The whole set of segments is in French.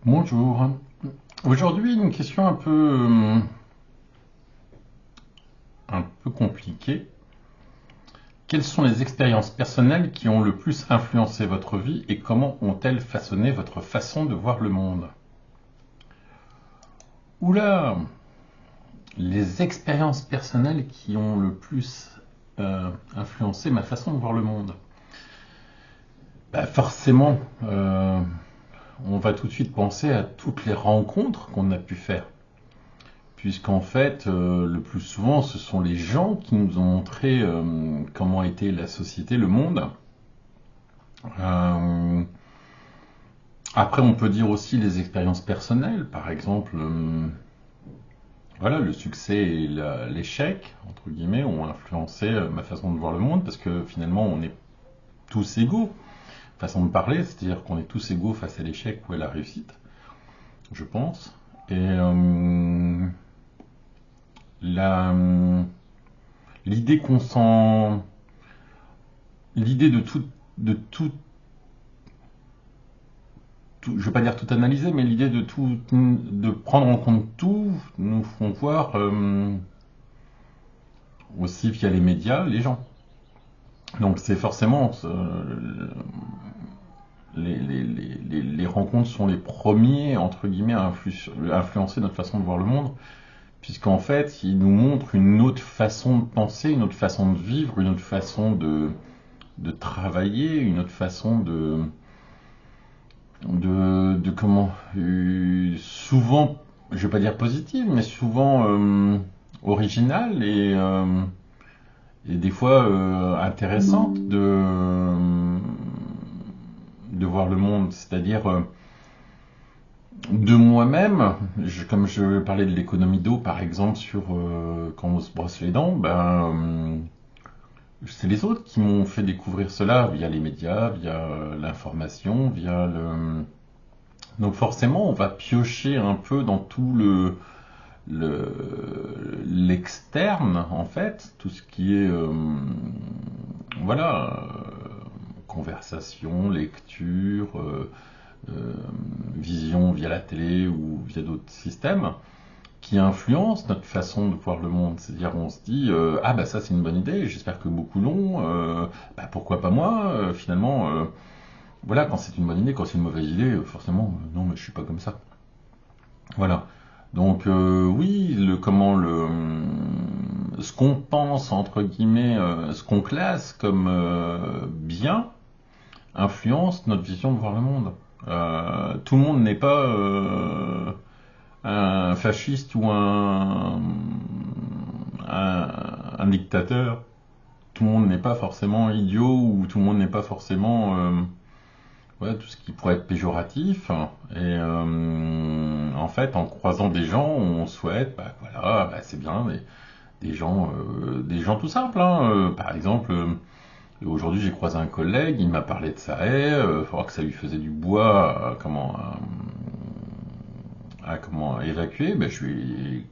Bonjour. Aujourd'hui, une question un peu compliquée. Quelles sont les expériences personnelles qui ont le plus influencé votre vie et comment ont-elles façonné votre façon de voir le monde? Oula, les expériences personnelles qui ont le plus influencé ma façon de voir le monde. Bah forcément, on va tout de suite penser à toutes les rencontres qu'on a pu faire. Puisqu'en fait, le plus souvent, ce sont les gens qui nous ont montré comment était la société, le monde. Euh, Après, on peut dire aussi les expériences personnelles, par exemple, voilà, le succès et l'échec, entre guillemets, ont influencé ma façon de voir le monde, parce que finalement, on est tous égaux, façon de parler, c'est-à-dire qu'on est tous égaux face à l'échec ou à la réussite, je pense. Et la, l'idée qu'on s'en l'idée de tout, je veux pas dire tout analyser, mais l'idée de tout, de prendre en compte tout, nous font voir aussi via les médias les gens. Donc c'est forcément les rencontres sont les premiers entre guillemets à influencer notre façon de voir le monde, puisqu'en fait ils nous montrent une autre façon de penser, une autre façon de vivre, une autre façon de travailler, une autre façon de comment souvent, je vais pas dire positive, mais souvent originale et des fois intéressante de voir le monde. C'est-à-dire de moi-même, comme je parlais de l'économie d'eau par exemple sur quand on se brosse les dents, c'est les autres qui m'ont fait découvrir cela via les médias, via l'information, via le. Donc forcément, on va piocher un peu dans tout l'externe, en fait, tout ce qui est, voilà, conversation, lecture, vision via la télé ou via d'autres systèmes, qui influencent notre façon de voir le monde. C'est-à-dire, on se dit, ah bah ça c'est une bonne idée, j'espère que beaucoup l'ont, bah pourquoi pas moi, finalement. Voilà, quand c'est une bonne idée, quand c'est une mauvaise idée, forcément, non, mais je suis pas comme ça. Voilà. Donc oui, ce qu'on pense entre guillemets, ce qu'on classe comme bien influence notre vision de voir le monde. Tout le monde n'est pas un fasciste ou un, un dictateur. Tout le monde n'est pas forcément idiot ou tout le monde n'est pas forcément ouais, tout ce qui pourrait être péjoratif. Et en fait, en croisant des gens, on souhaite, bah, voilà, bah, c'est bien, des gens tout simples. Hein. Par exemple, aujourd'hui, j'ai croisé un collègue, il m'a parlé de sa haie, il faudra que ça lui faisait du bois, comment évacuer. Ben, je lui ai,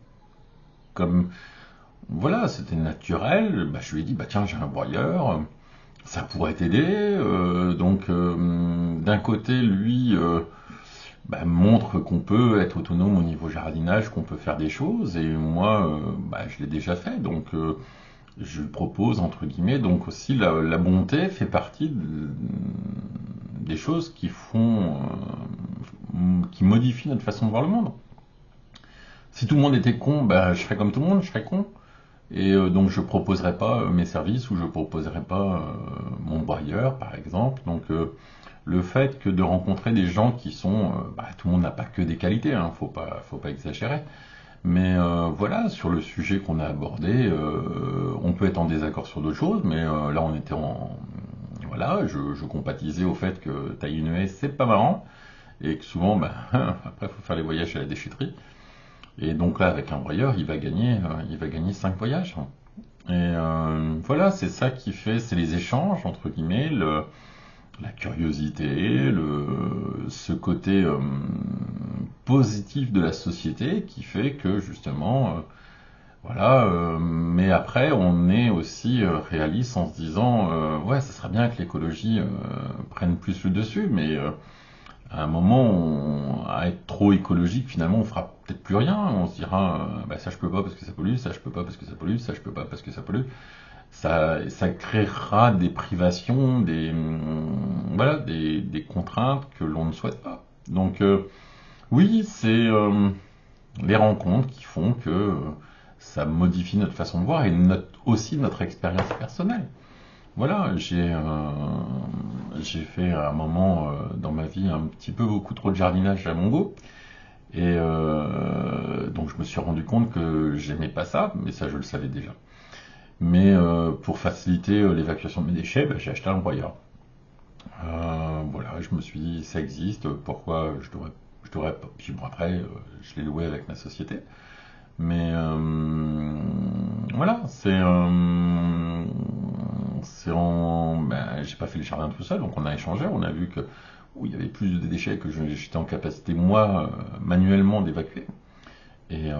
comme, voilà, c'était naturel, bah, je lui ai dit, bah tiens, j'ai un broyeur, ça pourrait t'aider. Donc, d'un côté, lui bah, montre qu'on peut être autonome au niveau jardinage, qu'on peut faire des choses, et moi, bah, je l'ai déjà fait, donc je propose, entre guillemets, donc aussi la bonté fait partie des choses qui qui modifient notre façon de voir le monde. Si tout le monde était con, bah, je serais comme tout le monde, je serais con. Et donc je proposerais pas mes services ou je proposerais pas mon broyeur, par exemple. Donc le fait que de rencontrer des gens qui sont, bah, tout le monde n'a pas que des qualités, hein, faut pas exagérer. Mais voilà, sur le sujet qu'on a abordé, on peut être en désaccord sur d'autres choses, mais là on était en, voilà, je compatisais au fait que tailler une haie c'est pas marrant et que souvent, bah, après faut faire les voyages à la déchetterie. Et donc là, avec un broyeur, il va gagner 5 voyages. Et voilà, c'est ça qui fait, c'est les échanges entre guillemets, la curiosité, ce côté positif de la société qui fait que justement, voilà. Mais après, on est aussi réaliste en se disant, ouais, ça serait bien que l'écologie prenne plus le dessus, mais à un moment, à être trop écologique, finalement, on fera peut-être plus rien. On se dira, ça je peux pas parce que ça pollue, ça je peux pas parce que ça pollue, ça je peux pas parce que ça pollue. Ça créera des privations, voilà, des contraintes que l'on ne souhaite pas. Donc, oui, c'est les rencontres qui font que ça modifie notre façon de voir et aussi notre expérience personnelle. Voilà, j'ai fait à un moment dans ma vie un petit peu beaucoup trop de jardinage à mon goût. Et donc je me suis rendu compte que j'aimais pas ça, mais ça je le savais déjà. Mais pour faciliter l'évacuation de mes déchets, j'ai acheté un broyeur. Voilà, je me suis dit, ça existe, pourquoi je devrais pas. Puis bon, après, je l'ai loué avec ma société. Mais voilà, j'ai pas fait le jardin tout seul, donc on a échangé, on a vu que il y avait plus de déchets que j'étais en capacité moi manuellement d'évacuer. Et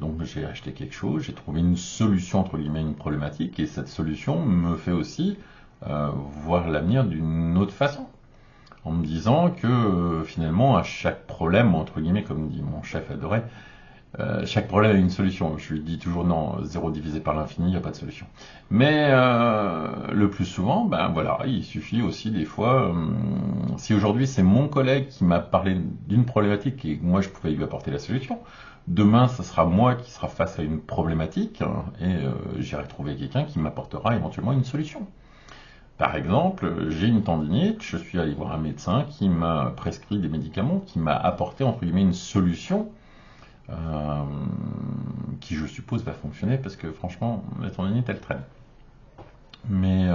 donc j'ai acheté quelque chose, j'ai trouvé une solution entre guillemets à une problématique, et cette solution me fait aussi voir l'avenir d'une autre façon, en me disant que finalement à chaque problème, entre guillemets, comme dit mon chef adoré, chaque problème a une solution. Je lui dis toujours non, 0 divisé par l'infini, il n'y a pas de solution. Mais le plus souvent, voilà, il suffit aussi des fois, si aujourd'hui c'est mon collègue qui m'a parlé d'une problématique et que moi je pouvais lui apporter la solution, demain ce sera moi qui sera face à une problématique et j'irai trouver quelqu'un qui m'apportera éventuellement une solution. Par exemple, j'ai une tendinite, je suis allé voir un médecin qui m'a prescrit des médicaments, qui m'a apporté entre guillemets une solution euh, qui je suppose va fonctionner parce que franchement la tendinite elle traîne. Mais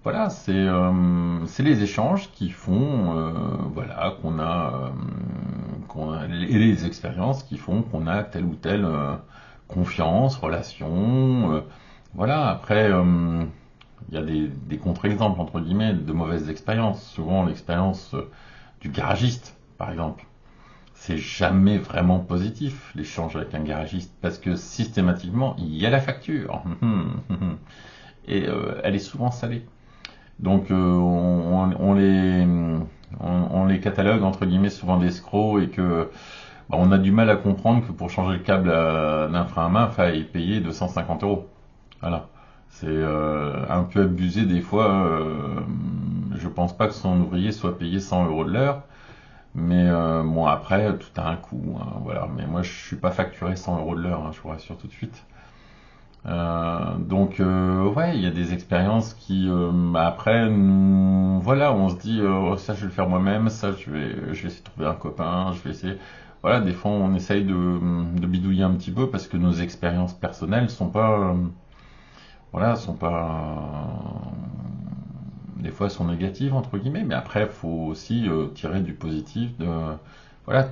voilà, c'est les échanges qui font voilà et les expériences qui font qu'on a telle ou telle confiance, relation. Voilà, après il y a des contre-exemples entre guillemets de mauvaises expériences. Souvent l'expérience du garagiste par exemple. C'est jamais vraiment positif l'échange avec un garagiste parce que systématiquement il y a la facture et elle est souvent salée. Donc on les catalogue entre guillemets souvent d'escrocs et que on a du mal à comprendre que pour changer le câble d'un frein à main, il faille payer 250 euros. Voilà. C'est un peu abusé des fois. Je pense pas que son ouvrier soit payé 100 euros de l'heure. Mais bon, après, tout a un coût, hein, voilà. Mais moi, je suis pas facturé 100 euros de l'heure, hein, je vous rassure tout de suite. Donc, ouais, il y a des expériences qui, après, voilà, on se dit, oh, ça, je vais le faire moi-même, ça, je vais essayer de trouver un copain, je vais essayer. Voilà, des fois, on essaye de bidouiller un petit peu parce que nos expériences personnelles sont pas, voilà, sont pas, des fois sont négatives entre guillemets, mais après il faut aussi tirer du positif. Voilà,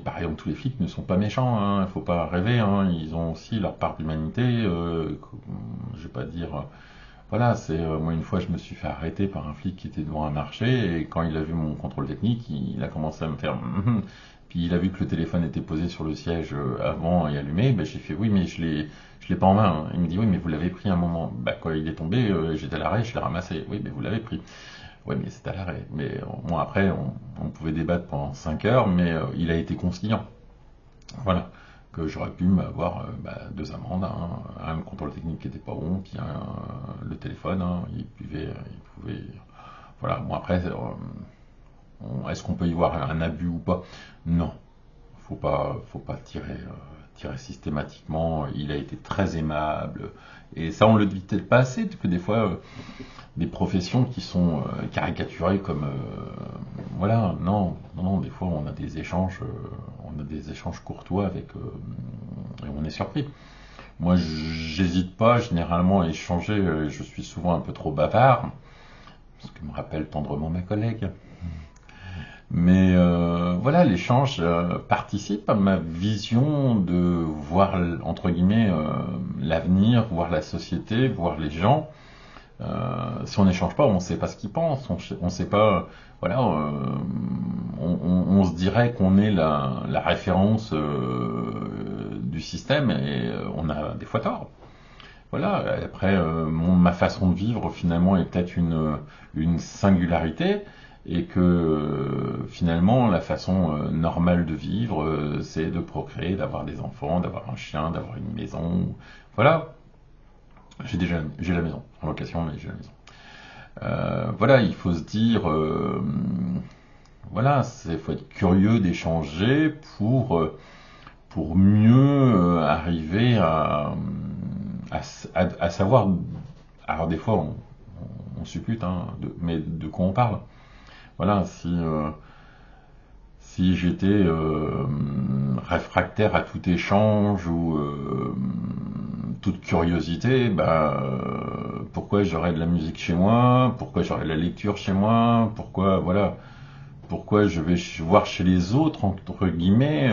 par exemple tous les flics ne sont pas méchants, hein, il faut pas rêver, hein, ils ont aussi leur part d'humanité. Je vais pas dire, voilà, c'est moi une fois je me suis fait arrêter par un flic qui était devant un marché et quand il a vu mon contrôle technique, il a commencé à me faire puis il a vu que le téléphone était posé sur le siège avant et allumé, j'ai fait oui mais je l'ai pas en main, hein. Il me dit oui mais vous l'avez pris à un moment. Quand il est tombé, j'étais à l'arrêt, je l'ai ramassé. Oui mais vous l'avez pris. Oui mais c'est à l'arrêt. Mais bon après on pouvait débattre pendant 5 heures, mais il a été conciliant. Voilà. Que j'aurais pu avoir 2 amendes, hein, un contrôle technique qui était pas bon, puis le téléphone, hein, il pouvait. Voilà. Bon après, est-ce qu'on peut y voir un abus ou pas? Non. Faut pas tirer systématiquement. Il a été très aimable. Et ça, on le dit peut-être pas assez, que des fois, des professions qui sont caricaturées comme, voilà, non, non, non, des fois, on a des échanges courtois et on est surpris. Moi, j'hésite pas généralement à échanger. Je suis souvent un peu trop bavard, ce que me rappelle tendrement ma collègue. Mais voilà, l'échange participe à ma vision de voir, entre guillemets, l'avenir, voir la société, voir les gens. Si on n'échange pas, on ne sait pas ce qu'ils pensent, on sait pas, voilà, on se dirait qu'on est la référence du système et on a des fois tort. Voilà, après, ma façon de vivre finalement est peut-être une singularité. et que finalement la façon normale de vivre, c'est de procréer, d'avoir des enfants, d'avoir un chien, d'avoir une maison. Voilà, j'ai la maison en location, mais j'ai la maison. Voilà, il faut se dire, voilà, il faut être curieux d'échanger pour mieux arriver à savoir. Alors des fois, on suppute, hein, mais de quoi on parle. Voilà, si j'étais réfractaire à tout échange ou toute curiosité, bah, pourquoi j'aurais de la musique chez moi? Pourquoi j'aurais de la lecture chez moi? Pourquoi je vais voir chez les autres, entre guillemets,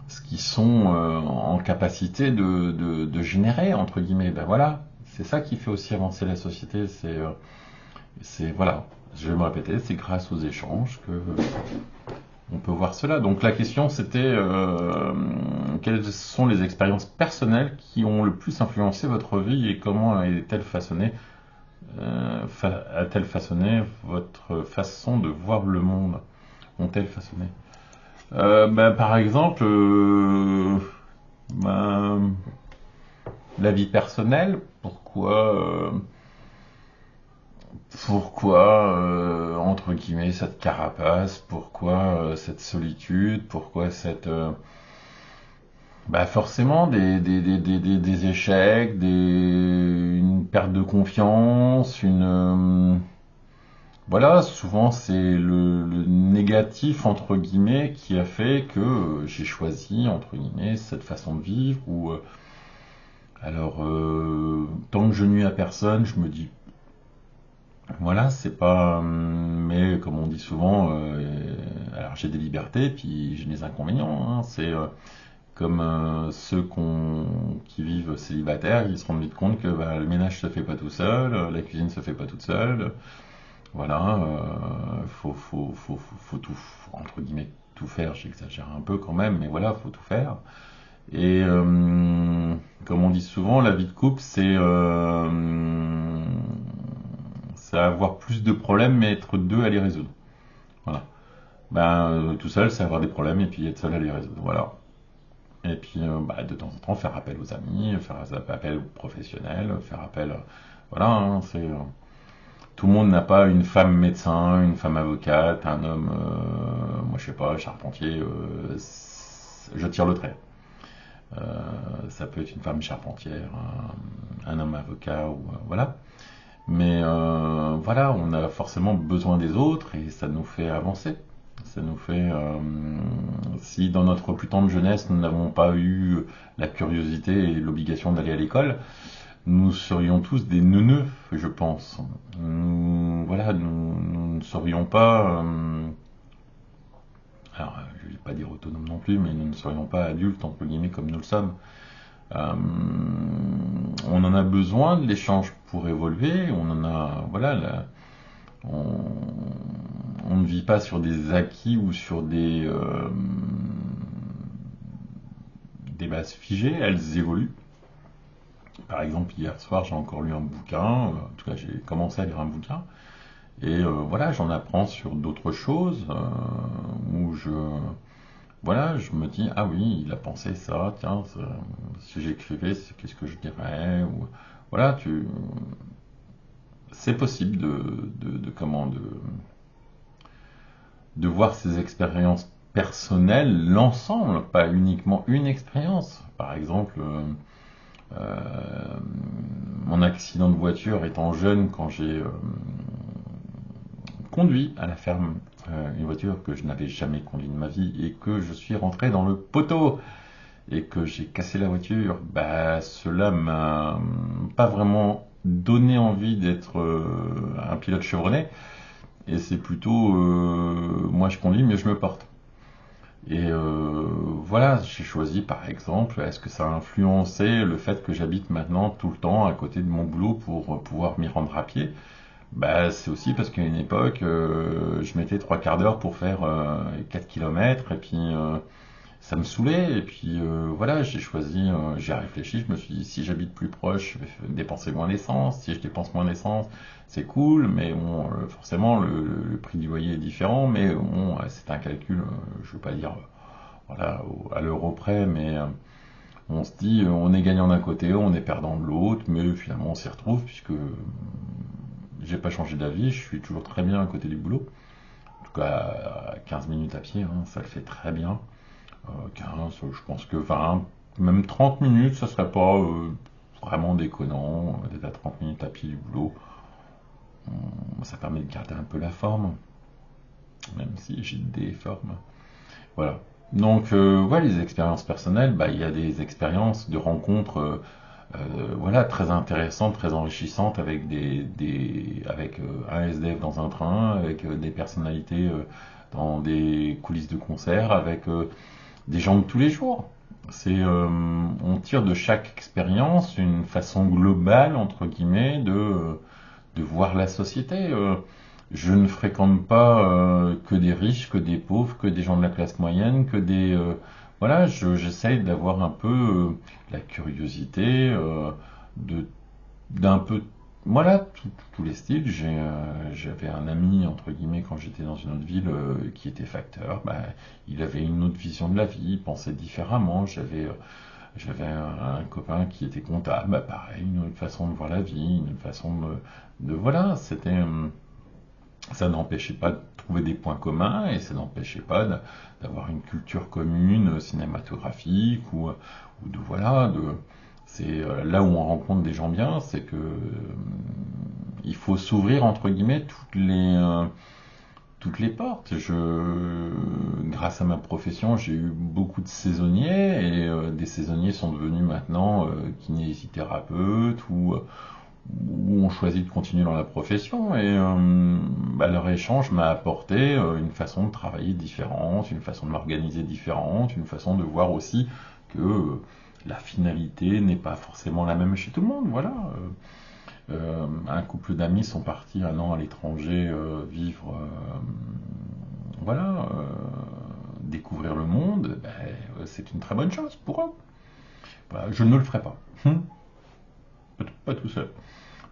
ce qu'ils sont en capacité de générer, entre guillemets? Ben voilà, c'est ça qui fait aussi avancer la société. Voilà, je vais me répéter, c'est grâce aux échanges que on peut voir cela. Donc la question c'était quelles sont les expériences personnelles qui ont le plus influencé votre vie et comment a-t-elle façonné votre façon de voir le monde? Ont-elles façonné ben, par exemple, ben, la vie personnelle, pourquoi entre guillemets cette carapace, pourquoi cette solitude, pourquoi bah forcément des échecs, une perte de confiance, voilà, souvent c'est le négatif entre guillemets qui a fait que j'ai choisi entre guillemets cette façon de vivre ou alors tant que je nuis à personne, je me dis voilà, c'est pas mais comme on dit souvent alors j'ai des libertés puis j'ai des inconvénients, hein, c'est comme ceux qui vivent célibataires, ils se rendent vite compte que bah, le ménage se fait pas tout seul, la cuisine se fait pas toute seule. Voilà, faut tout, entre guillemets, tout faire, j'exagère un peu quand même, mais voilà, faut tout faire. Et comme on dit souvent, la vie de couple, c'est avoir plus de problèmes, mais être deux à les résoudre. Voilà. Ben, tout seul, c'est avoir des problèmes et puis être seul à les résoudre. Voilà. Et puis, bah, de temps en temps, faire appel aux amis, faire appel aux professionnels, faire appel. Voilà, hein, tout le monde n'a pas une femme médecin, une femme avocate, un homme, moi je sais pas, charpentier, je tire le trait. Ça peut être une femme charpentière, un homme avocat, ou voilà. Mais voilà, on a forcément besoin des autres et ça nous fait avancer. Ça nous fait, si dans notre plus tendre jeunesse nous n'avons pas eu la curiosité et l'obligation d'aller à l'école, nous serions tous des neuneux, je pense. Voilà, nous ne serions pas, alors je ne vais pas dire autonomes non plus, mais nous ne serions pas adultes, entre guillemets, comme nous le sommes. Euh, on en a besoin de l'échange pour évoluer, on en a, voilà, on, on ne vit pas sur des acquis ou sur des bases figées, elles évoluent. Par exemple, hier soir, j'ai encore lu un bouquin, en tout cas, j'ai commencé à lire un bouquin, et voilà, j'en apprends sur d'autres choses, où voilà, je me dis, ah oui, il a pensé ça, tiens, si j'écrivais, qu'est-ce que je dirais, ou, voilà, c'est possible de voir ces expériences personnelles, l'ensemble, pas uniquement une expérience. Par exemple, mon accident de voiture étant jeune, quand j'ai conduit à la ferme une voiture que je n'avais jamais conduite de ma vie et que je suis rentré dans le poteau et que j'ai cassé la voiture, bah cela m'a pas vraiment donné envie d'être un pilote chevronné et c'est plutôt moi je conduis mais je me porte. Et voilà, j'ai choisi par exemple, est-ce que ça a influencé le fait que j'habite maintenant tout le temps à côté de mon boulot pour pouvoir m'y rendre à pied? Bah, c'est aussi parce qu'à une époque, je mettais trois quarts d'heure pour faire 4 km ça me saoulait. Et puis voilà, j'ai choisi, j'ai réfléchi, je me suis dit, si j'habite plus proche, je vais dépenser moins d'essence. Si je dépense moins d'essence, c'est cool, mais bon, forcément, le prix du loyer est différent. Mais bon, c'est un calcul, je veux pas dire voilà, à l'euro près, mais on se dit, on est gagnant d'un côté, on est perdant de l'autre, mais finalement on s'y retrouve puisque j'ai pas changé d'avis, je suis toujours très bien à côté du boulot. En tout cas, à 15 minutes à pied, hein, ça le fait très bien. 15, je pense que 20, même 30 minutes, ça serait pas vraiment déconnant d'être à 30 minutes à pied du boulot. Ça permet de garder un peu la forme, même si j'ai des formes. Voilà. Donc, ouais, les expériences personnelles, bah, il y a des expériences de rencontres, voilà, très intéressantes, très enrichissantes avec avec un SDF dans un train, avec des personnalités dans des coulisses de concert, avec des gens de tous les jours. On tire de chaque expérience une façon globale, entre guillemets, de voir la société. Je ne fréquente pas que des riches, que des pauvres, que des gens de la classe moyenne, que des... voilà, j'essaye d'avoir un peu la curiosité de d'un peu... Voilà, tous les styles. J'avais un ami, entre guillemets, quand j'étais dans une autre ville, qui était facteur. Bah, il avait une autre vision de la vie, il pensait différemment. J'avais un copain qui était comptable, bah, pareil, une autre façon de voir la vie, une autre façon voilà, ça n'empêchait pas de trouver des points communs et ça n'empêchait pas d'avoir une culture commune cinématographique ou de voilà, c'est là où on rencontre des gens bien, c'est que il faut s'ouvrir entre guillemets toutes les portes. Grâce à ma profession, j'ai eu beaucoup de saisonniers et des saisonniers sont devenus maintenant kinésithérapeutes ou ont choisi de continuer dans la profession et bah, leur échange m'a apporté une façon de travailler différente, une façon de m'organiser différente, une façon de voir aussi que la finalité n'est pas forcément la même chez tout le monde. Voilà. Un couple d'amis sont partis un an à l'étranger vivre, voilà, découvrir le monde. Ben, c'est une très bonne chose pour eux. Voilà, je ne le ferai pas. Pas tout seul.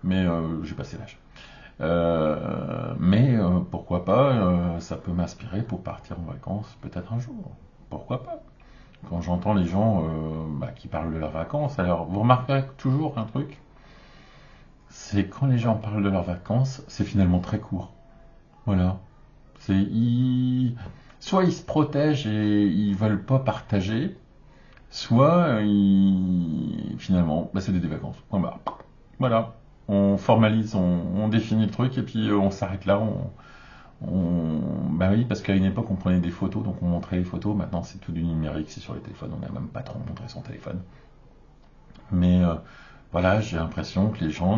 Mais j'ai passé l'âge. Mais pourquoi pas, ça peut m'inspirer pour partir en vacances peut-être un jour. Pourquoi pas? Quand j'entends les gens bah, qui parlent de leurs vacances, alors vous remarquerez toujours un truc, c'est quand les gens parlent de leurs vacances, c'est finalement très court. Voilà. Soit ils se protègent et ils veulent pas partager, soit finalement, bah, c'est des vacances. Point barre. Voilà. On formalise, on définit le truc et puis on s'arrête là. Bah oui, parce qu'à une époque on prenait des photos, donc on montrait les photos. Maintenant c'est tout du numérique, c'est sur les téléphones. On n'a même pas trop montré son téléphone. Mais voilà, j'ai l'impression que les gens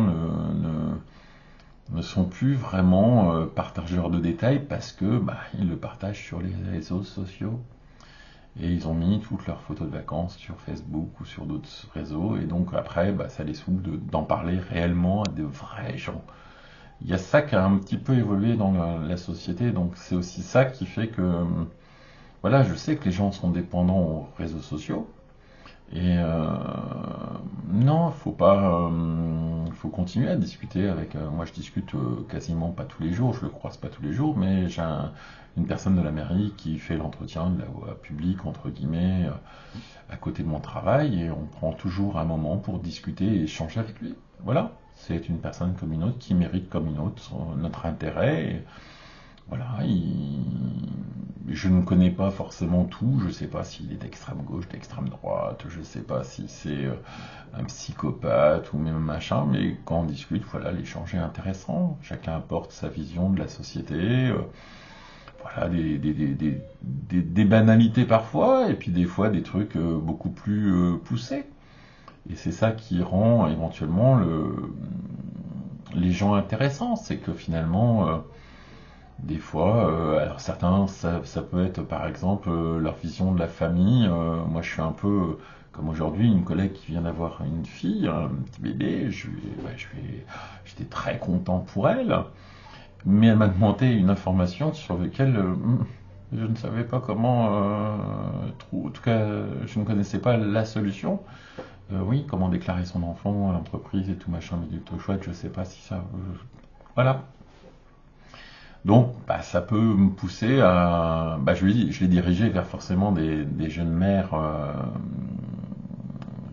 ne sont plus vraiment partageurs de détails parce que bah, ils le partagent sur les réseaux sociaux. Et ils ont mis toutes leurs photos de vacances sur Facebook ou sur d'autres réseaux. Et donc après, bah, ça les saoule d'en parler réellement à de vrais gens. Il y a ça qui a un petit peu évolué dans la société. Donc c'est aussi ça qui fait que, voilà, je sais que les gens sont dépendants aux réseaux sociaux. Et non, faut pas, faut continuer à discuter avec. Moi, je discute quasiment pas tous les jours, je le croise pas tous les jours, mais une personne de la mairie qui fait l'entretien de la voie publique entre guillemets à côté de mon travail, et on prend toujours un moment pour discuter et échanger avec lui. Voilà, c'est une personne comme une autre qui mérite comme une autre notre intérêt. Et voilà, je ne connais pas forcément tout, je ne sais pas s'il est d'extrême gauche, d'extrême droite, je ne sais pas si c'est un psychopathe ou même un machin, mais quand on discute, voilà, l'échange est intéressant, chacun apporte sa vision de la société, voilà, des banalités parfois, et puis des fois des trucs beaucoup plus poussés. Et c'est ça qui rend éventuellement les gens intéressants, c'est que finalement... des fois, alors certains, ça peut être par exemple leur vision de la famille. Moi, je suis un peu comme aujourd'hui une collègue qui vient d'avoir une fille, un petit bébé. J'étais très content pour elle, mais elle m'a demandé une information sur laquelle Je ne savais pas comment, en tout cas, je ne connaissais pas la solution. Oui, comment déclarer son enfant à l'entreprise et tout machin, mais du tout chouette, je sais pas si ça. Voilà. Donc, bah, ça peut me pousser à. Bah, je l'ai dirigé vers forcément des jeunes mères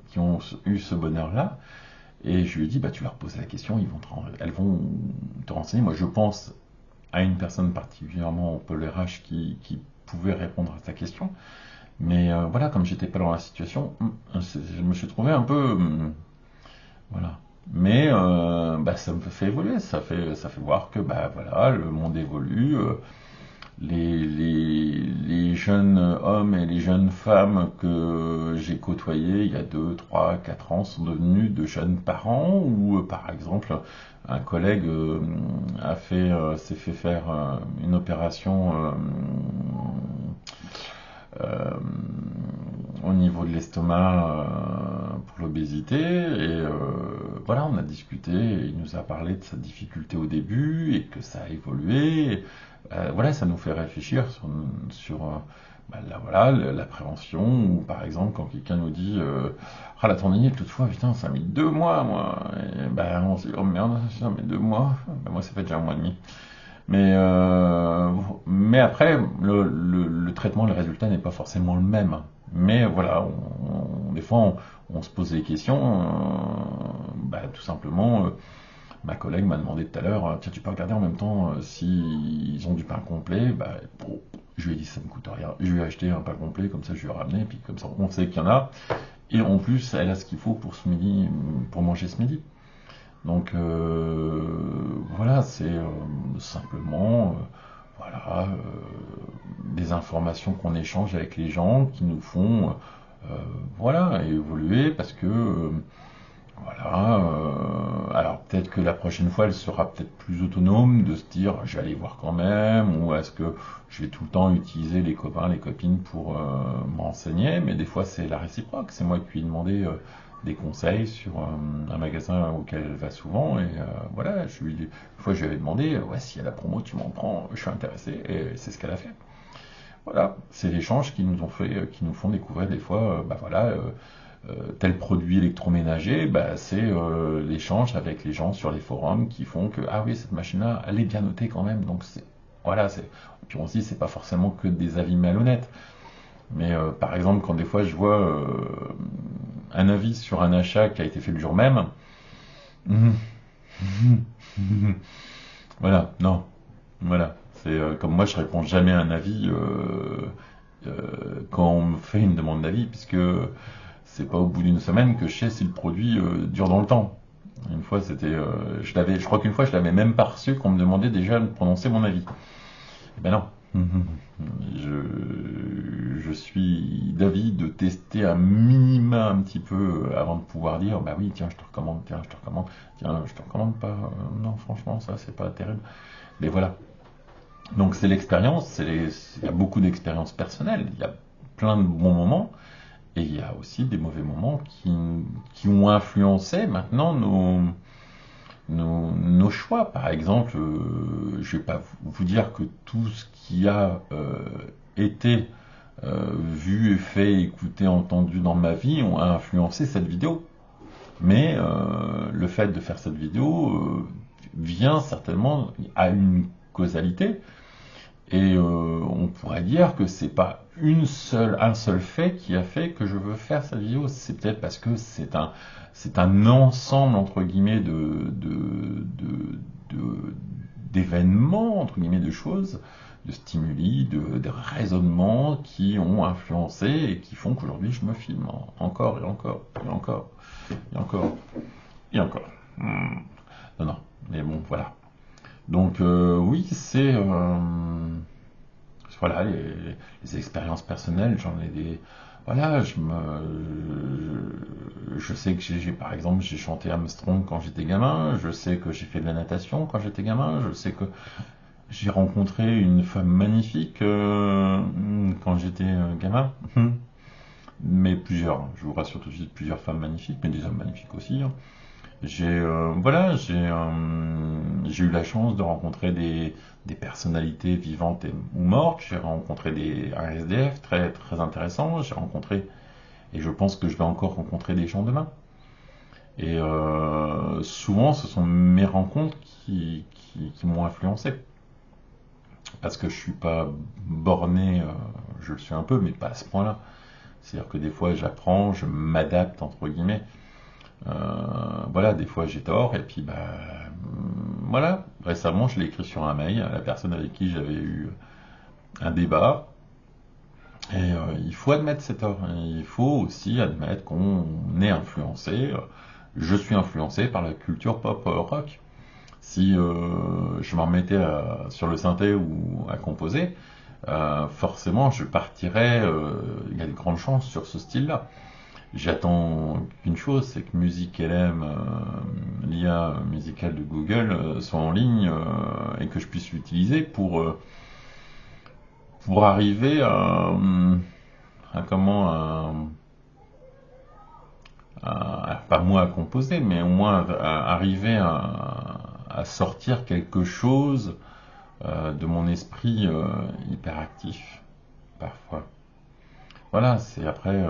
qui ont eu ce bonheur-là. Et je lui ai dit, bah, tu leur poses la question, elles vont te renseigner. Moi, je pense à une personne particulièrement au pôle RH qui pouvait répondre à ta question. Mais voilà, comme j'étais pas dans la situation, je me suis trouvé un peu, voilà. Mais bah, ça me fait évoluer, ça fait voir que bah voilà, le monde évolue. Les jeunes hommes et les jeunes femmes que j'ai côtoyés il y a 2, 3, 4 ans sont devenus de jeunes parents, ou par exemple un collègue s'est fait faire une opération euh, au niveau de l'estomac pour l'obésité, et voilà, on a discuté, et il nous a parlé de sa difficulté au début et que ça a évolué. Voilà, ça nous fait réfléchir sur bah, voilà, la prévention, ou par exemple quand quelqu'un nous dit ah, la tendinite l'autre fois, putain, ça a mis 2 mois, moi. Et ben on se dit, oh merde, ça met 2 mois. Ben, moi ça fait déjà 1 mois et demi. Mais après, le traitement, le résultat n'est pas forcément le même. Mais voilà, des fois, on se pose des questions. Bah, tout simplement, ma collègue m'a demandé tout à l'heure, tiens, tu peux regarder en même temps s'ils ont du pain complet. Bah, je lui ai dit, ça ne me coûte rien. Je lui ai acheté un pain complet, comme ça je lui ai ramené, puis comme ça on sait qu'il y en a. Et en plus, elle a ce qu'il faut pour ce midi, pour manger ce midi. Donc voilà, c'est simplement voilà, des informations qu'on échange avec les gens qui nous font voilà, évoluer, parce que voilà, alors peut-être que la prochaine fois elle sera peut-être plus autonome de se dire je vais aller voir quand même, ou est-ce que je vais tout le temps utiliser les copains, les copines pour m'enseigner. Mais des fois c'est la réciproque, c'est moi qui lui ai demandé des conseils sur un magasin auquel elle va souvent, et voilà, une fois je lui avais demandé ouais, si y a la promo tu m'en prends, je suis intéressé, et c'est ce qu'elle a fait. Voilà, c'est l'échange qui nous ont fait, qui nous font découvrir des fois, bah voilà, tel produit électroménager, bah, c'est l'échange avec les gens sur les forums qui font que ah oui, cette machine-là, elle est bien notée quand même. Donc c'est voilà, c'est puis on se dit c'est pas forcément que des avis malhonnêtes. Mais par exemple, quand des fois je vois un avis sur un achat qui a été fait le jour même, voilà, non, voilà, c'est comme moi je réponds jamais à un avis quand on me fait une demande d'avis, puisque c'est pas au bout d'une semaine que je sais si le produit dure dans le temps. Une fois, je crois qu'une fois, je l'avais même pas reçu qu'on me demandait déjà de prononcer mon avis. Eh ben non. Je suis d'avis de tester un minima un petit peu avant de pouvoir dire, bah oui, tiens, je te recommande, tiens, je te recommande, tiens, je te recommande pas, non, franchement, ça, c'est pas terrible. Mais voilà. Donc c'est l'expérience, il y a beaucoup d'expériences personnelles, il y a plein de bons moments, et il y a aussi des mauvais moments qui ont influencé maintenant nos choix. Par exemple, je ne vais pas vous dire que tout ce qui a été vu, fait, écouté, entendu dans ma vie a influencé cette vidéo. Mais le fait de faire cette vidéo vient certainement à une causalité. Et on pourrait dire que c'est pas un seul fait qui a fait que je veux faire cette vidéo. C'est peut-être parce que c'est un ensemble entre guillemets d'événements, entre guillemets, de choses, de stimuli, de raisonnements qui ont influencé et qui font qu'aujourd'hui je me filme encore et encore et encore et encore et encore. Non, non, mais bon, voilà. Donc oui, c'est voilà, les expériences personnelles, j'en ai des. Voilà, je sais que par exemple, j'ai chanté Armstrong quand j'étais gamin, je sais que j'ai fait de la natation quand j'étais gamin, je sais que j'ai rencontré une femme magnifique quand j'étais gamin. Mais plusieurs, je vous rassure tout de suite, plusieurs femmes magnifiques, mais des hommes magnifiques aussi, hein. Voilà, j'ai eu la chance de rencontrer des personnalités vivantes ou mortes. J'ai rencontré un SDF très très intéressant. J'ai rencontré et je pense que je vais encore rencontrer des gens demain. Et souvent, ce sont mes rencontres qui m'ont influencé. Parce que je suis pas borné, je le suis un peu, mais pas à ce point-là. C'est-à-dire que des fois, j'apprends, je m'adapte, entre guillemets. Voilà, des fois, j'ai tort, et puis, voilà. Récemment, je l'ai écrit sur un mail à la personne avec qui j'avais eu un débat. Et il faut admettre ses torts. Il faut aussi admettre qu'on est influencé. Je suis influencé par la culture pop rock. Si je m'en mettais sur le synthé ou à composer, forcément je partirais, il y a de grandes chances sur ce style-là. J'attends qu'une chose, c'est que Music LM, l'IA musicale de Google, soit en ligne et que je puisse l'utiliser pour arriver à comment pas moi à composer, mais au moins à arriver à sortir quelque chose de mon esprit hyperactif parfois. Voilà, c'est après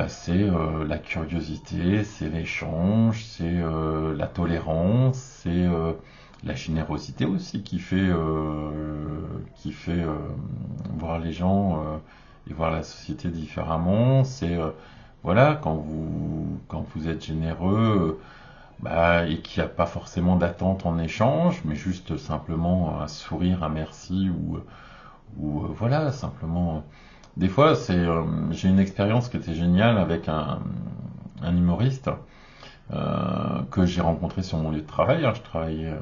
c'est la curiosité, c'est l'échange, c'est la tolérance, c'est la générosité aussi qui fait voir les gens et voir la société différemment. C'est voilà quand vous êtes généreux et qu'il n'y a pas forcément d'attente en échange, mais juste simplement un sourire, un merci ou voilà, simplement. Des fois, j'ai une expérience qui était géniale avec un humoriste que j'ai rencontré sur mon lieu de travail. Je travaillais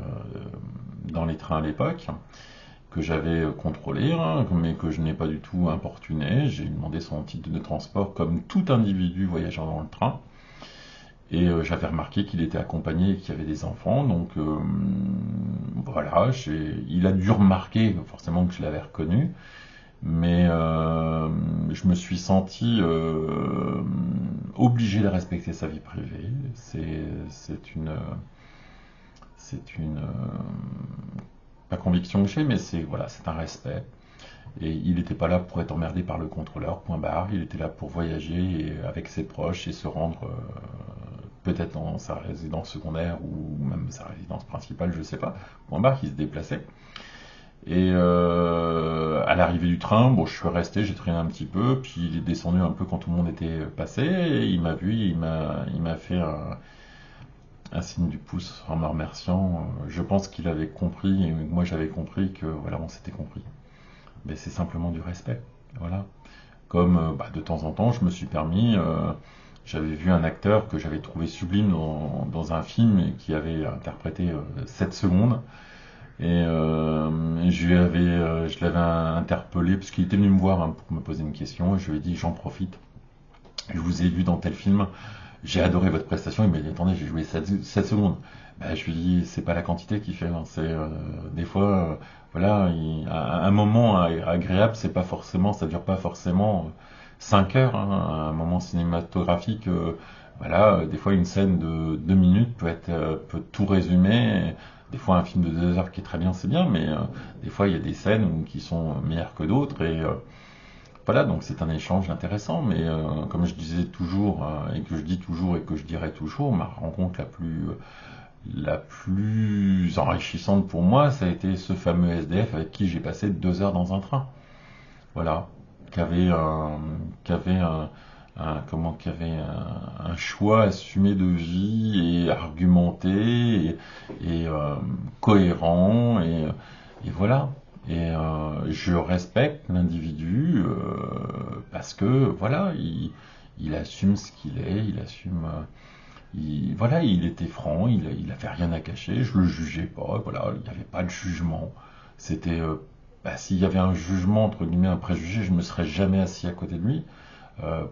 dans les trains à l'époque, que j'avais contrôlé, mais que je n'ai pas du tout importuné. J'ai demandé son titre de transport comme tout individu voyageant dans le train. Et j'avais remarqué qu'il était accompagné et qu'il y avait des enfants, donc voilà, il a dû remarquer forcément que je l'avais reconnu, mais je me suis senti obligé de respecter sa vie privée. C'est une pas conviction que j'ai, mais c'est un respect. Et il n'était pas là pour être emmerdé par le contrôleur, point barre. Il était là pour voyager avec ses proches et se rendre peut-être dans sa résidence secondaire ou même sa résidence principale, je sais pas. Point barre, il se déplaçait. Et à l'arrivée du train, bon, je suis resté, j'ai traîné un petit peu, puis il est descendu un peu quand tout le monde était passé, et il m'a vu, il m'a fait un signe du pouce en me remerciant. Je pense qu'il avait compris, et moi j'avais compris que voilà, on s'était compris. Mais c'est simplement du respect, voilà. Comme de temps en temps, je me suis permis, j'avais vu un acteur que j'avais trouvé sublime dans un film et qui avait interprété 7 secondes. Et je l'avais interpellé parce qu'il était venu me voir pour me poser une question et je lui ai dit j'en profite. Je vous ai vu dans tel film, j'ai adoré votre prestation. Il m'a dit attendez, j'ai joué 7 secondes. Je lui ai dit c'est pas la quantité qui fait, c'est des fois voilà, un moment agréable, c'est pas forcément, ça dure pas forcément 5 heures, un moment cinématographique. Voilà, des fois une scène de 2 minutes peut tout résumer. Des fois un film de 2 heures qui est très bien, c'est bien, mais des fois il y a des scènes qui sont meilleures que d'autres et voilà, donc c'est un échange intéressant, mais comme je disais toujours et que je dis toujours et que je dirai toujours, ma rencontre la plus enrichissante pour moi, ça a été ce fameux SDF avec qui j'ai passé 2 heures dans un train. Voilà, qui avait un choix assumé de vie et argumenté et cohérent et voilà. Et je respecte l'individu parce que voilà, il assume ce qu'il est, il assume. Voilà, il était franc, il avait rien à cacher, je le jugeais pas, voilà, il n'y avait pas de jugement. C'était, s'il y avait un jugement, entre guillemets, un préjugé, je me serais jamais assis à côté de lui,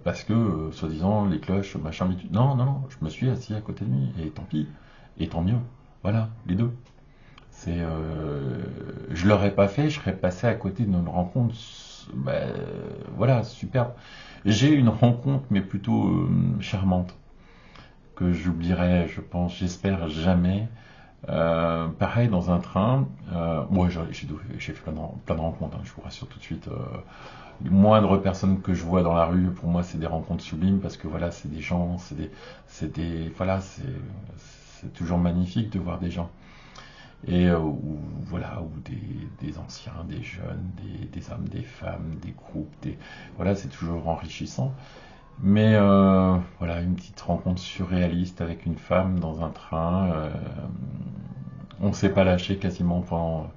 parce que, soi-disant, les cloches, machin, bidule. Non, non, non, je me suis assis à côté de lui, et tant pis, et tant mieux. Voilà, les deux. Je l'aurais pas fait, je serais passé à côté d'une rencontre, voilà, superbe. J'ai eu une rencontre, mais plutôt charmante que j'oublierai, je pense, j'espère jamais. Pareil dans un train, moi j'ai fait plein de rencontres, hein, je vous rassure tout de suite. Les moindres personnes que je vois dans la rue, pour moi, c'est des rencontres sublimes parce que voilà, c'est des gens, voilà, c'est toujours magnifique de voir des gens. Et voilà, ou des anciens, des jeunes, des hommes, des femmes, des groupes, voilà, c'est toujours enrichissant. Mais voilà, une petite rencontre surréaliste avec une femme dans un train. On ne s'est pas lâché quasiment pendant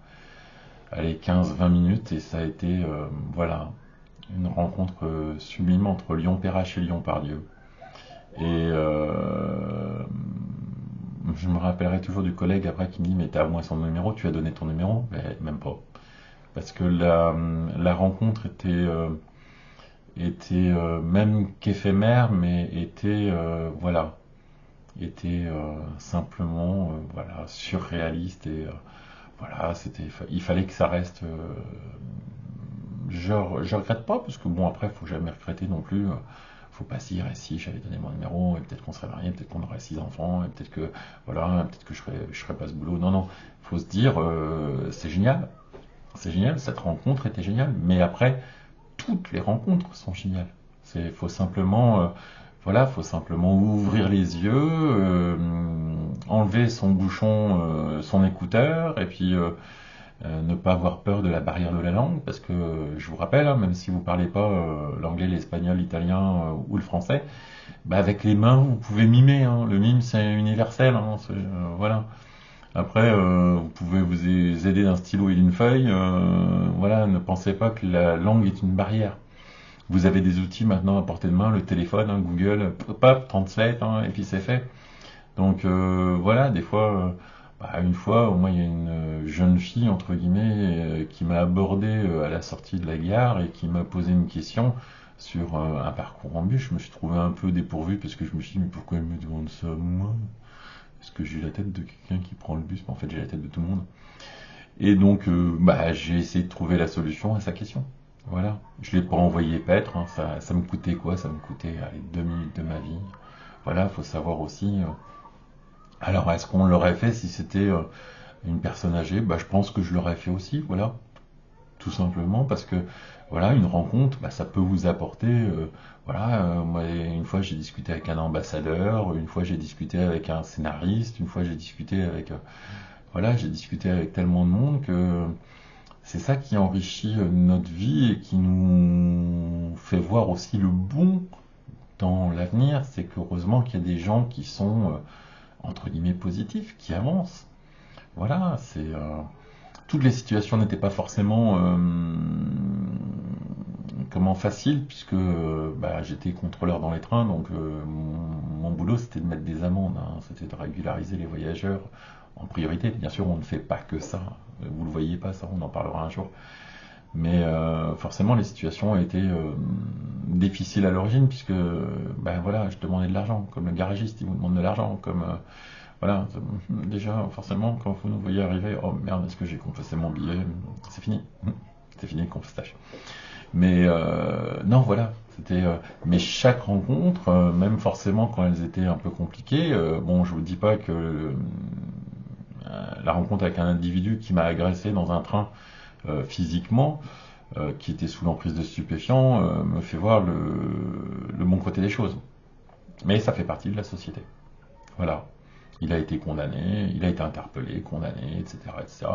allez, 15-20 minutes et ça a été voilà, une rencontre sublime entre Lyon-Perrache et Lyon-Pardieu. Et je me rappellerai toujours du collègue après qui me dit mais t'as au moins son numéro, tu as donné ton numéro? Mais même pas. Parce que la rencontre était même qu'éphémère, mais était voilà, était simplement voilà surréaliste et voilà, il fallait que ça reste. Je regrette pas parce que bon après faut jamais regretter non plus. Faut pas se dire et si j'avais donné mon numéro et peut-être qu'on serait mariés, peut-être qu'on aurait 6 enfants et peut-être que voilà, peut-être que je serais pas ce boulot. Non non, faut se dire c'est génial, cette rencontre était géniale. Mais après toutes les rencontres sont géniales. Faut simplement voilà, faut simplement ouvrir les yeux, enlever son bouchon, son écouteur, et puis ne pas avoir peur de la barrière de la langue, parce que je vous rappelle, hein, même si vous parlez pas l'anglais, l'espagnol, l'italien ou le français, bah avec les mains vous pouvez mimer. Hein. Le mime c'est universel. Hein, voilà. Après, vous pouvez vous aider d'un stylo et d'une feuille. Voilà, ne pensez pas que la langue est une barrière. Vous avez des outils maintenant à portée de main, le téléphone, hein, Google, pop, translate, hein, et puis c'est fait. Donc voilà, des fois, une fois, moi, il y a une jeune fille, entre guillemets, qui m'a abordé à la sortie de la gare et qui m'a posé une question sur un parcours en bus. Je me suis trouvé un peu dépourvu parce que je me suis dit, mais pourquoi elle me demande ça, moi? Est-ce que j'ai la tête de quelqu'un qui prend le bus? Mais en fait, j'ai la tête de tout le monde. Et donc, j'ai essayé de trouver la solution à sa question. Voilà. Je l'ai pas envoyé paître. Hein. Ça me coûtait quoi? Ça me coûtait allez, 2 minutes de ma vie. Voilà, faut savoir aussi. Alors, est-ce qu'on l'aurait fait si c'était une personne âgée? Je pense que je l'aurais fait aussi. Voilà, tout simplement parce que voilà, une rencontre, ça peut vous apporter. Voilà, moi, une fois j'ai discuté avec un ambassadeur, une fois j'ai discuté avec un scénariste, une fois j'ai discuté avec voilà, j'ai discuté avec tellement de monde que c'est ça qui enrichit notre vie et qui nous fait voir aussi le bon dans l'avenir. C'est qu'heureusement qu'il y a des gens qui sont, entre guillemets, positifs, qui avancent. Voilà, toutes les situations n'étaient pas forcément comment faciles, puisque j'étais contrôleur dans les trains, donc mon boulot c'était de mettre des amendes, hein, c'était de régulariser les voyageurs en priorité. Bien sûr, on ne fait pas que ça. Vous le voyez pas, ça, on en parlera un jour. Mais forcément, les situations ont été difficiles à l'origine, puisque voilà, je demandais de l'argent, comme le garagiste, il vous demande de l'argent, comme voilà, déjà, forcément, quand vous nous voyez arriver, oh merde, est-ce que j'ai confessé mon billet? C'est fini, c'est fini le confessage. Mais non, voilà, mais chaque rencontre, même forcément quand elles étaient un peu compliquées, bon, je vous dis pas que la rencontre avec un individu qui m'a agressé dans un train physiquement, qui était sous l'emprise de stupéfiants, me fait voir le bon côté des choses. Mais ça fait partie de la société. Voilà. Il a été condamné, il a été interpellé, condamné, etc., etc.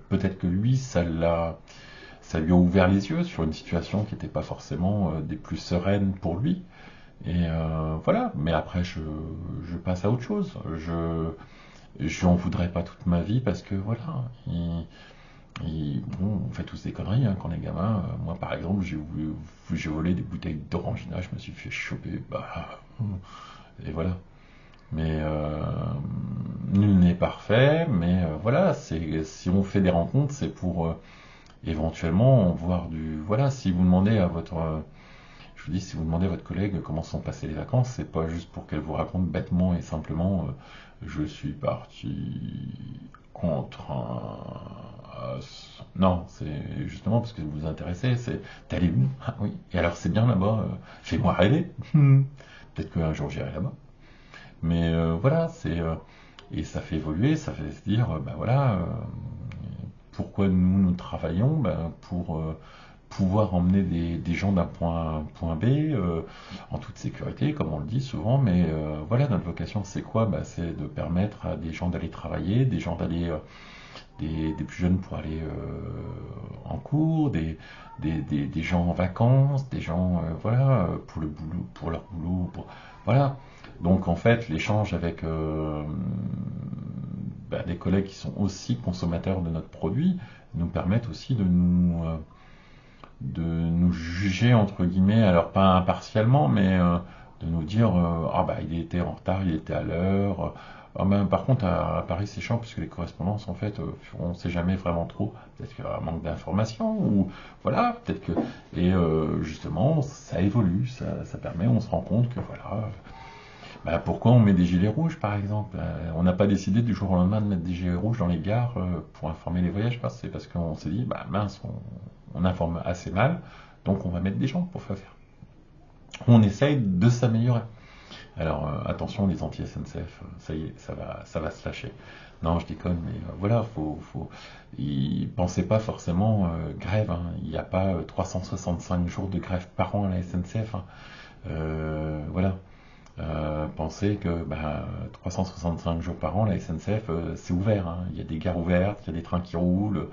Peut-être que lui, ça lui a ouvert les yeux sur une situation qui n'était pas forcément des plus sereines pour lui. Et voilà. Mais après, je passe à autre chose. Je n'en voudrais pas toute ma vie parce que voilà. Bon, on fait tous des conneries hein, quand on est gamin. Moi, par exemple, j'ai volé des bouteilles d'orangina, je me suis fait choper. Et voilà. Mais nul n'est parfait. Mais voilà, si on fait des rencontres, c'est pour éventuellement voir du. Voilà, si vous demandez à votre. Je vous dis, si vous demandez à votre collègue comment sont passées les vacances, c'est pas juste pour qu'elle vous raconte bêtement et simplement je suis parti en train. Non, c'est justement parce que vous vous intéressez, c'est t'es allé où? Ah oui, et alors c'est bien là-bas, fais-moi rêver. Peut-être qu'un jour j'irai là-bas. Mais voilà, et ça fait évoluer, ça fait se dire, ben voilà, pourquoi nous travaillons, ben, pour pouvoir emmener des gens d'un point A à un point B en toute sécurité, comme on le dit souvent. Mais voilà, notre vocation, c'est quoi? Ben, c'est de permettre à des gens d'aller travailler, des gens d'aller des plus jeunes pour aller en cours, des gens en vacances, des gens voilà pour le boulot, pour leur boulot, voilà. Donc en fait, l'échange avec des collègues qui sont aussi consommateurs de notre produit nous permettent aussi de nous juger entre guillemets, alors pas impartialement, mais de nous dire ah bah il était en retard, il était à l'heure. Ah ben, par contre à Paris c'est chiant puisque les correspondances en fait on ne sait jamais vraiment trop, peut-être qu'il y a un manque d'informations ou voilà peut-être que et justement ça évolue, ça permet, on se rend compte que voilà bah, pourquoi on met des gilets rouges par exemple. On n'a pas décidé du jour au lendemain de mettre des gilets rouges dans les gares pour informer les voyageurs, c'est parce qu'on s'est dit bah mince on informe assez mal, donc on va mettre des gens pour faire. On essaye de s'améliorer. Alors attention les anti-SNCF, ça y est, ça va se lâcher. Non, je déconne, mais voilà, pensez pas forcément grève. Hein. Il n'y a pas 365 jours de grève par an à la SNCF. Hein. Voilà. Pensez que 365 jours par an, la SNCF, c'est ouvert. Hein. Il y a des gares ouvertes, il y a des trains qui roulent.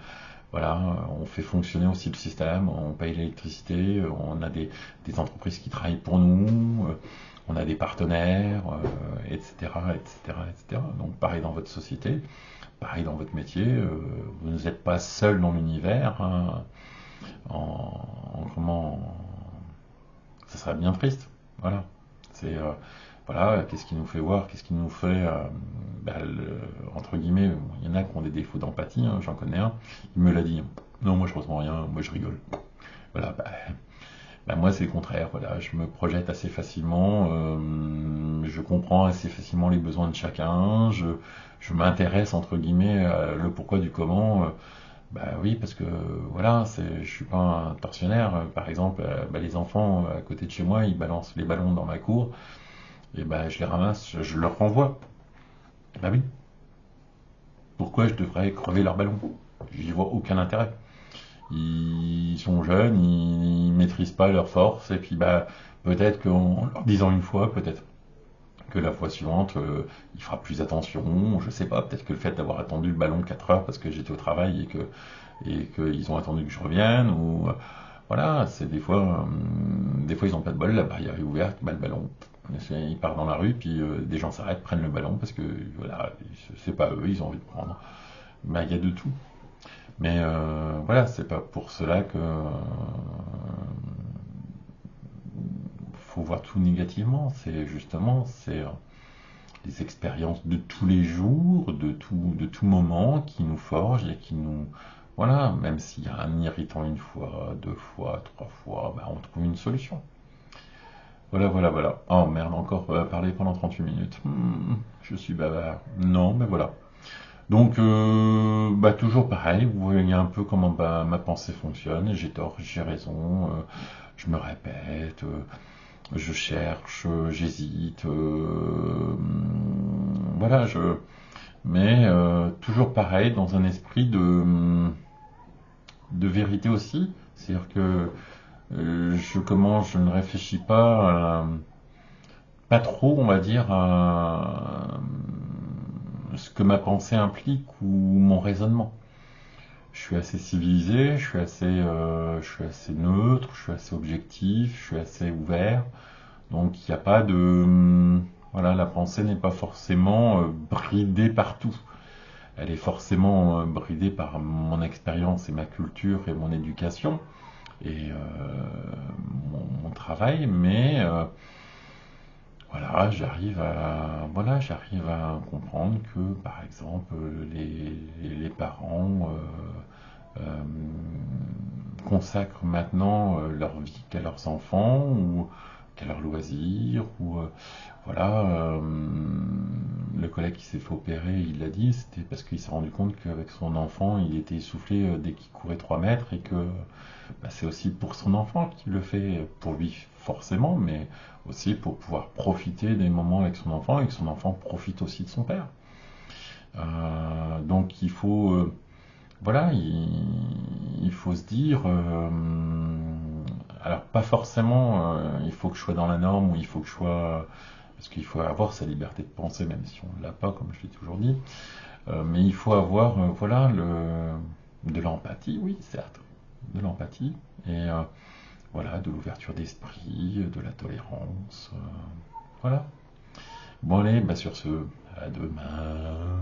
Voilà, on fait fonctionner aussi le système, on paye l'électricité, on a des entreprises qui travaillent pour nous, on a des partenaires, etc., etc., etc. Donc pareil dans votre société, pareil dans votre métier, vous n'êtes pas seul dans l'univers. Hein, comment ça serait bien triste. Voilà. C'est voilà, qu'est-ce qui nous fait voir, qu'est-ce qui nous fait entre guillemets, il y en a qui ont des défauts d'empathie, hein, j'en connais un, il me l'a dit. Non, moi je ressens rien, moi je rigole. Voilà, moi c'est le contraire, voilà, je me projette assez facilement, je comprends assez facilement les besoins de chacun, je m'intéresse entre guillemets à le pourquoi du comment. Bah oui, parce que voilà, je suis pas un tortionnaire. Par exemple, les enfants à côté de chez moi, ils balancent les ballons dans ma cour, et je les ramasse, je leur renvoie. Bah oui, pourquoi je devrais crever leurs ballons? J'y vois aucun intérêt. Ils sont jeunes, ils maîtrisent pas leur force, et puis peut-être qu'en leur disant une fois, peut-être que la fois suivante, il fera plus attention, je sais pas, peut-être que le fait d'avoir attendu le ballon 4 heures parce que j'étais au travail et qu'ils ont attendu que je revienne, ou voilà, c'est des fois ils ont pas de bol, la barrière est ouverte, le ballon, il part dans la rue, puis des gens s'arrêtent, prennent le ballon parce que voilà, c'est pas eux, ils ont envie de prendre. Il y a de tout. Mais voilà, c'est pas pour cela que faut voir tout négativement. C'est justement des expériences de tous les jours, de tout moment qui nous forgent et qui nous voilà, même s'il y a un irritant une fois, deux fois, trois fois, on trouve une solution. Voilà, voilà, voilà. Oh merde, encore parler pendant 38 minutes. Je suis bavard. Non, mais voilà. Donc, toujours pareil, vous voyez un peu comment ma pensée fonctionne. J'ai tort, j'ai raison, je me répète, je cherche, j'hésite, voilà, mais toujours pareil, dans un esprit de vérité aussi. C'est-à-dire que je ne réfléchis pas trop, on va dire, à ce que ma pensée implique ou mon raisonnement. Je suis assez civilisé, je suis assez neutre, je suis assez objectif, je suis assez ouvert. Donc il n'y a pas de voilà, la pensée n'est pas forcément bridée partout. Elle est forcément bridée par mon expérience et ma culture et mon éducation et mon travail, mais j'arrive à comprendre que par exemple les parents euh, consacrent maintenant leur vie qu'à leurs enfants ou qu'à leurs loisirs ou voilà le collègue qui s'est fait opérer, il l'a dit, c'était parce qu'il s'est rendu compte qu'avec son enfant, il était essoufflé dès qu'il courait 3 mètres et que c'est aussi pour son enfant qu'il le fait, pour lui forcément, mais aussi pour pouvoir profiter des moments avec son enfant et que son enfant profite aussi de son père. Donc il faut, voilà, il faut se dire, alors pas forcément, il faut que je sois dans la norme ou il faut que je sois, parce qu'il faut avoir sa liberté de penser, même si on ne l'a pas, comme je l'ai toujours dit. Mais il faut avoir, voilà, de l'empathie, oui, certes, de l'empathie et voilà, de l'ouverture d'esprit, de la tolérance, voilà. Bon allez, sur ce, à demain.